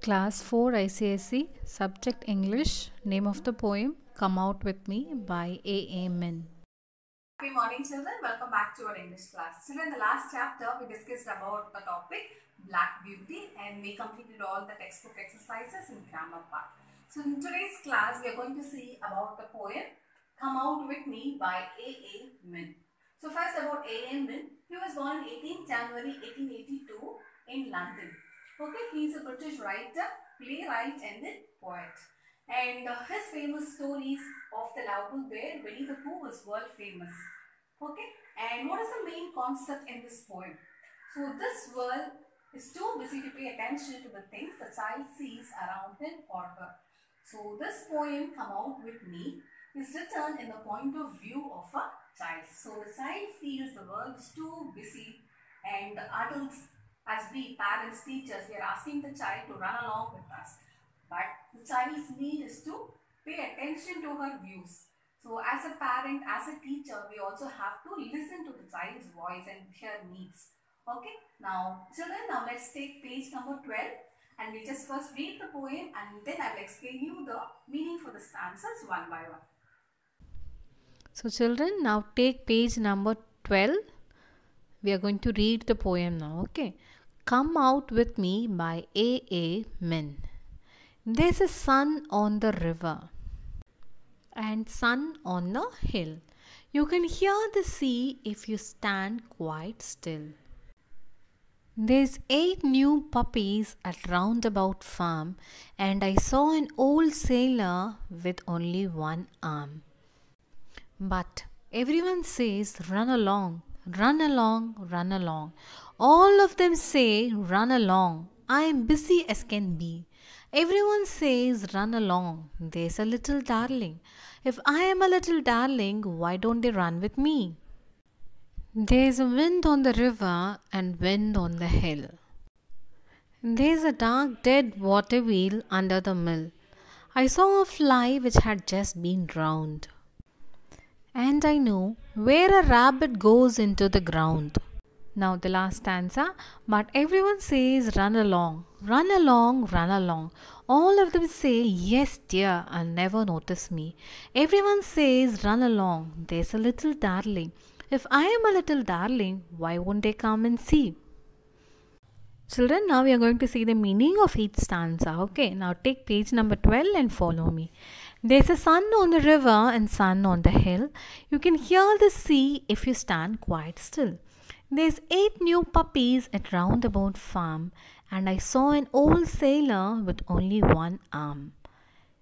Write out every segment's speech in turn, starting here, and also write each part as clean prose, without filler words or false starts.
Class 4 ICSE, Subject English, name of the poem Come Out With Me by A. Min. Happy morning, children. Welcome back to our English class. Children, in the last chapter, we discussed about the topic Black Beauty and we completed all the textbook exercises in grammar part. So, in today's class, we are going to see about the poem Come Out With Me by A. Min. So, first about A. Min. He was born 18 January 1882 in London. Okay, he is a British writer, playwright and a poet. And his famous stories of the love book where Winnie the Pooh was world famous. Okay, and what is the main concept in this poem? So this world is too busy to pay attention to the things the child sees around him or her. So this poem, Come Out With Me, is written in the point of view of a child. So the child feels the world is too busy and the adults, as we parents, teachers, we are asking the child to run along with us. But the child's need is to pay attention to her views. So as a parent, as a teacher, we also have to listen to the child's voice and her needs. Okay, now children, now let's take page number 12 and we just first read the poem and then I will explain you the meaning for the stanzas one by one. So, children, now take page number 12. We are going to read the poem now. Okay, Come Out With Me by A. Min. There's a sun on the river and sun on the hill. You can hear the sea if you stand quite still. There's 8 new puppies at Roundabout Farm, and I saw an old sailor with only one arm. But everyone says, run along, run along, run along. All of them say, run along. I am busy as can be. Everyone says, run along. There's a little darling. If I am a little darling, why don't they run with me? There's a wind on the river and wind on the hill. There's a dark dead water wheel under the mill. I saw a fly which had just been drowned. And I know where a rabbit goes into the ground. Now the last stanza. But everyone says run along, run along, run along. All of them say yes dear and never notice me. Everyone says run along, there's a little darling. If I am a little darling, why won't they come and see? Children, now we are going to see the meaning of each stanza. Okay, now take page number 12 and follow me. There's a sun on the river and sun on the hill. You can hear the sea if you stand quite still. There's 8 new puppies at Roundabout Farm, and I saw an old sailor with only one arm.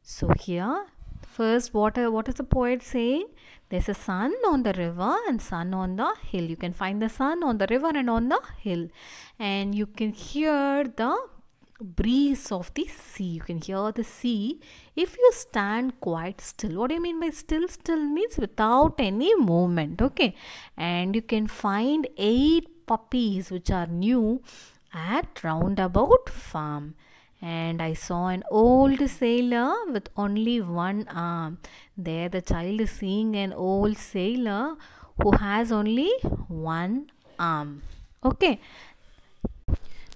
So here, first, what is the poet saying? There's a sun on the river and sun on the hill. You can find the sun on the river and on the hill. And you can hear the breeze of the sea. You can hear the sea if you stand quite still. What do you mean by still? Still means without any movement. Okay. And you can find 8 puppies which are new at Roundabout Farm. And I saw an old sailor with only one arm. There the child is seeing an old sailor who has only one arm. Okay.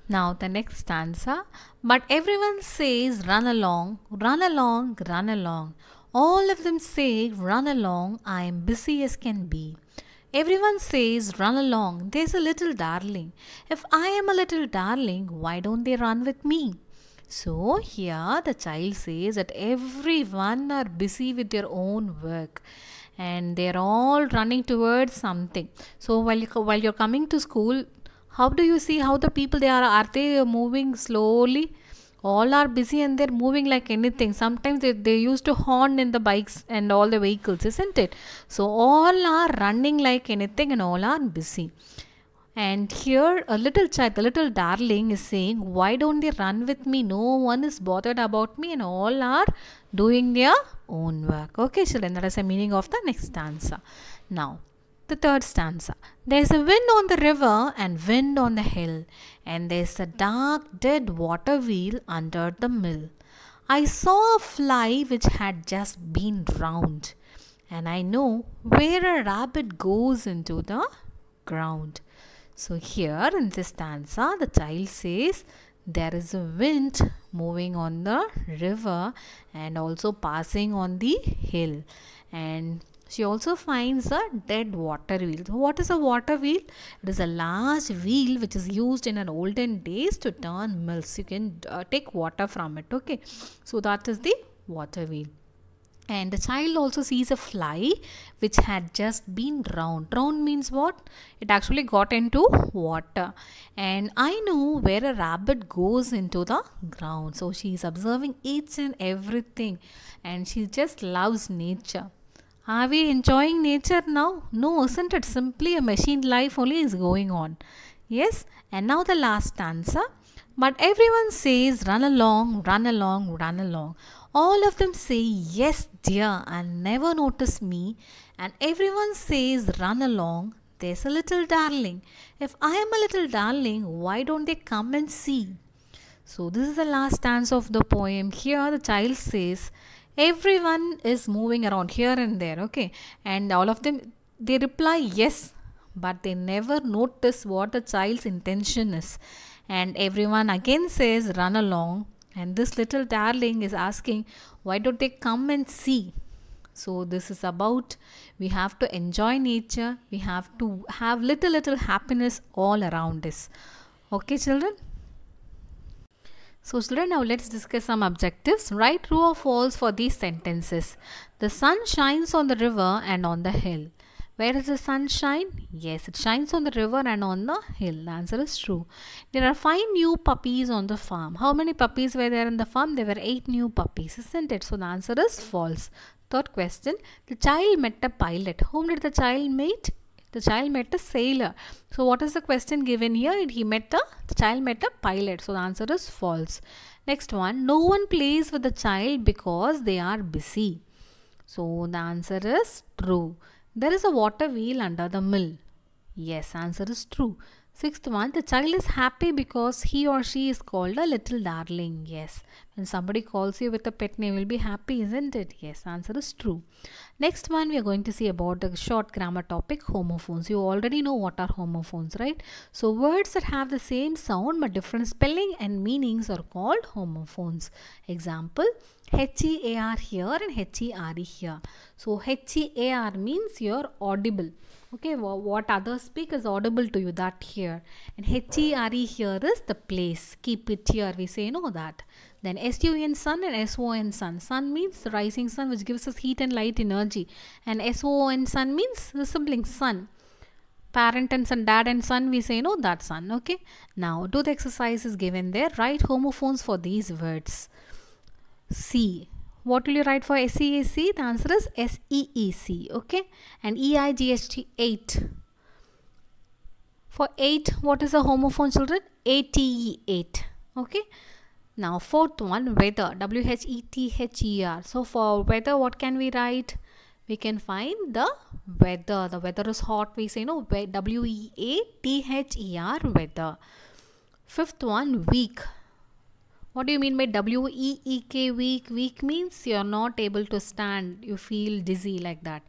Now the next stanza. But everyone says run along, run along, run along. All of them say run along, I am busy as can be. Everyone says run along, there's a little darling. If I am a little darling, why don't they run with me? So here the child says that everyone are busy with their own work and they're all running towards something. So while you're coming to school, how do you see how the people are they moving slowly? All are busy and they're moving like anything. Sometimes they used to horn in the bikes and all the vehicles, isn't it? So all are running like anything and all are busy. And here a little child, the little darling is saying, why don't they run with me? No one is bothered about me and all are doing their own work. Okay, children, that is the meaning of the next stanza. Now, the third stanza. There's a wind on the river and wind on the hill, and there's a dark dead water wheel under the mill. I saw a fly which had just been drowned, and I know where a rabbit goes into the ground. So here in this stanza, the child says, there is a wind moving on the river and also passing on the hill. And she also finds a dead water wheel. So what is a water wheel? It is a large wheel which is used in an olden days to turn mills. You can take water from it. Okay, so that is the water wheel. And the child also sees a fly which had just been drowned. Drowned means what? It actually got into water. And I know where a rabbit goes into the ground. So she is observing each and everything, and she just loves nature. Are we enjoying nature now? No, isn't it? Simply a machine life only is going on. Yes, and now the last answer. But everyone says, run along, run along, run along. All of them say, yes, dear, and never notice me. And everyone says, run along, there's a little darling. If I am a little darling, why don't they come and see? So this is the last stanza of the poem. Here the child says, everyone is moving around here and there, okay? And all of them, they reply yes, but they never notice what the child's intention is. And everyone again says, run along. And this little darling is asking, why don't they come and see? So this is about, we have to enjoy nature. We have to have little happiness all around us. Okay, children? So children, now let's discuss some objectives. Write true or false for these sentences. The sun shines on the river and on the hill. Where does the sun shine? Yes, it shines on the river and on the hill. The answer is true. There are 5 new puppies on the farm. How many puppies were there in the farm? There were 8 new puppies, isn't it? So the answer is false. Third question. The child met a pilot. Whom did the child meet? The child met a sailor. So what is the question given here? The child met a pilot. So the answer is false. Next one. No one plays with the child because they are busy. So the answer is true. There is a water wheel under the mill. Yes, answer is true. Sixth one, the child is happy because he or she is called a little darling. Yes, when somebody calls you with a pet name, you'll be happy, isn't it? Yes, answer is true. Next one, we are going to see about the short grammar topic, homophones. You already know what are homophones, right? So words that have the same sound but different spelling and meanings are called homophones. Example, HEAR here and HERE here. So HEAR means you're audible. Okay, what others speak is audible to you, that here. And HERE here is the place. Keep it here, we say no that. Then SUN sun and SON sun. Sun means the rising sun which gives us heat and light energy. And SON sun means the sibling sun. Parent and son, dad and son, we say no, that son. Okay. Now do the exercises given there. Write homophones for these words. C. What will you write for SEAC? The answer is SEEC. Okay. And EIGHT 8. For 8, what is a homophone, children? ATE 8. Okay. Now fourth one, weather. WHETHER. So for weather, what can we write? We can find the weather. The weather is hot. We say no, WEATHER, weather. Fifth one, week. What do you mean by WEEK, weak? Weak means you are not able to stand. You feel dizzy like that.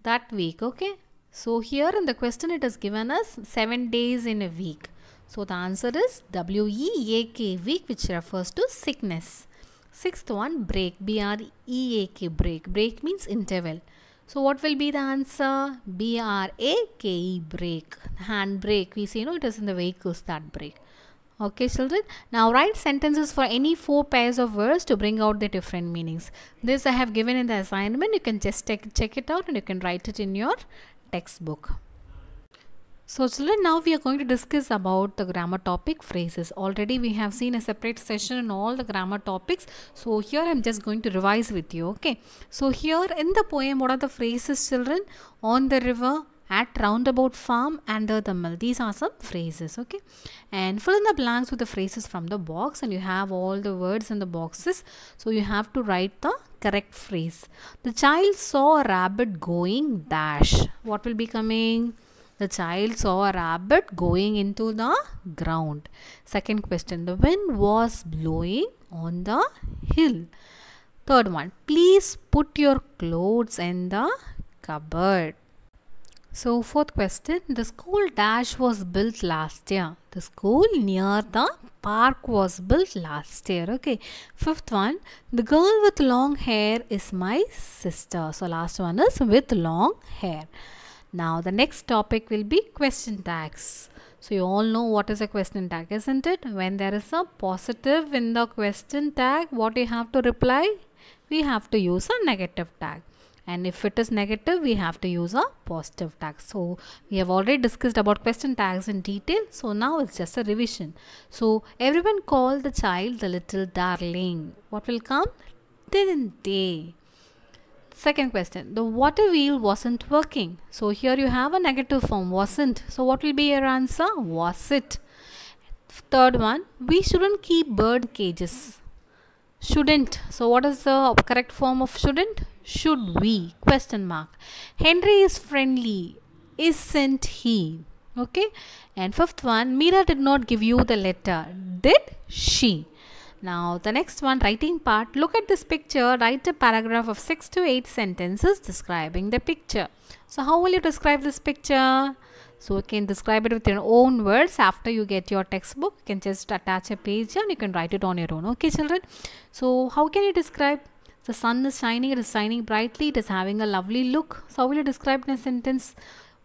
That week, okay? So here in the question it has given us 7 days in a week. So the answer is WEAK, week, which refers to sickness. Sixth one, break. BREAK, break. Break means interval. So what will be the answer? BRAKE, break. Hand brake. We say no, it is in the vehicles that brake. Okay, children. Now write sentences for any 4 pairs of words to bring out the different meanings. This I have given in the assignment. You can just check it out and you can write it in your textbook. So children, now we are going to discuss about the grammar topic, phrases. Already we have seen a separate session on all the grammar topics. So here I am just going to revise with you. Okay. So here in the poem, what are the phrases, children? On the river, at roundabout farm, under the mill. These are some phrases. Okay. And fill in the blanks with the phrases from the box, and you have all the words in the boxes. So you have to write the correct phrase. The child saw a rabbit going dash. What will be coming? The child saw a rabbit going into the ground. Second question. The wind was blowing on the hill. Third one. Please put your clothes in the cupboard. So fourth question, the school dash was built last year. The school near the park was built last year. Okay. Fifth one, the girl with long hair is my sister. So last one is with long hair. Now the next topic will be question tags. So you all know what is a question tag, isn't it? When there is a positive in the question tag, what you have to reply? We have to use a negative tag. And if it is negative, we have to use a positive tag. So we have already discussed about question tags in detail. So now it's just a revision. So everyone call the child the little darling. What will come? Didn't they? Second question, the water wheel wasn't working. So here you have a negative form, wasn't. So what will be your answer? Was it? Third one, we shouldn't keep bird cages. Shouldn't. So what is the correct form of shouldn't? Should we? Question mark. Henry is friendly. Isn't he? Okay. And fifth one, Meera did not give you the letter. Did she? Now the next one, writing part. Look at this picture. Write a paragraph of 6 to 8 sentences describing the picture. So how will you describe this picture? So you can describe it with your own words. After you get your textbook, you can just attach a page and you can write it on your own. Okay, children? So how can you describe? The sun is shining, it is shining brightly, it is having a lovely look. So how will you describe in a sentence?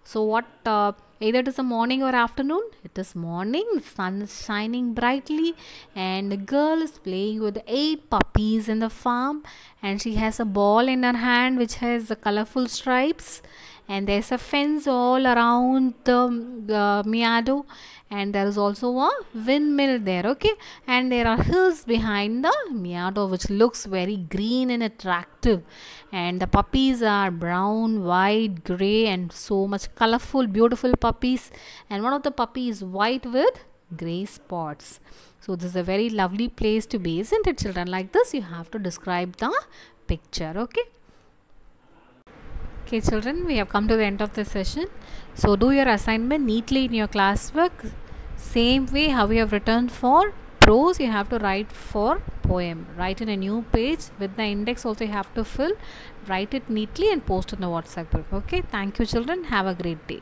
So what, either it is a morning or afternoon? It is morning, the sun is shining brightly and the girl is playing with 8 puppies in the farm and she has a ball in her hand which has the colorful stripes, and there's a fence all around the meadow, and there is also a windmill there. Okay, and there are hills behind the meadow which looks very green and attractive, and the puppies are brown, white, gray, and so much colorful, beautiful puppies, and one of the puppies is white with gray spots. So this is a very lovely place to be, isn't it, children? Like this you have to describe the picture. Okay, children, we have come to the end of the session. So do your assignment neatly in your classwork. Same way how you have written for prose, you have to write for poem. Write in a new page with the index also you have to fill. Write it neatly and post in the WhatsApp group. Okay, thank you, children. Have a great day.